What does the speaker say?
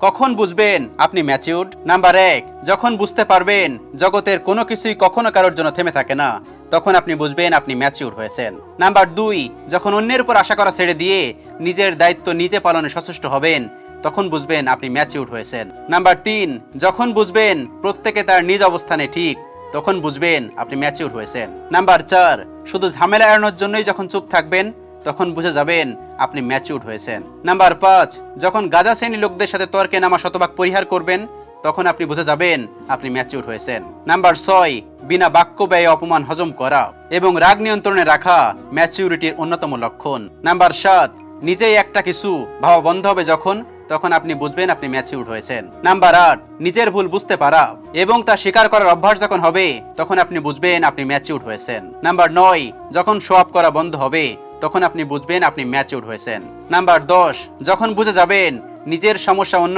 কখন বুঝবেন আপনি ম্যাচিউরড? নাম্বার 1, যখন বুঝতে পারবেন জগতের কোনো কিছুই কখনো কারোর জন্য থেমে থাকে না, তখন আপনি বুঝবেন আপনি ম্যাচিউর হয়েছেন। নাম্বার 2, যখন অন্যের উপর আশা করা ছেড়ে দিয়ে নিজের দায়িত্ব নিজে পালনে সচেষ্ট হবেন, তখন বুঝবেন আপনি ম্যাচিউর হয়েছেন। নাম্বার 3, যখন বুঝবেন প্রত্যেকে তার নিজ অবস্থানে ঠিক, তখন বুঝবেন আপনি ম্যাচিউর হয়েছেন। নাম্বার 4, শুধু ঝামেলা এড়ানোর জন্যই যখন চুপ থাকবেন, তখন বুঝে যাবেন আপনি ম্যাচিউরড হয়েছেন। নাম্বার 5, যখন গাধা শ্রেণী লোকদের সাথে তর্কে নামা শতভাগ পরিহার করবেন, তখন আপনি বুঝে যাবেন আপনি ম্যাচিউরড হয়েছেন। নাম্বার 6, বিনা বাক্য ব্যয়ে অপমান হজম করা এবং রাগ নিয়ন্ত্রণে রাখা ম্যাচিউরিটির অন্যতম লক্ষণ। নাম্বার 7, নিজেই একটা কিছু ভাবা বন্ধ হবে যখন, তখন আপনি বুঝবেন আপনি ম্যাচিউরড হয়েছেন। নাম্বার 8, নিজের ভুল বুঝতে পারা এবং তা স্বীকার করার অভ্যাস যখন হবে, তখন আপনি বুঝবেন আপনি ম্যাচিউরড হয়েছেন। নাম্বার 9, যখন শো অফ করা বন্ধ হবে, তখন আপনি বুঝবেন আপনি ম্যাচিউরড হয়েছেন। নাম্বার 10, যখন বুঝে যাবেন নিজের সমস্যা অন্য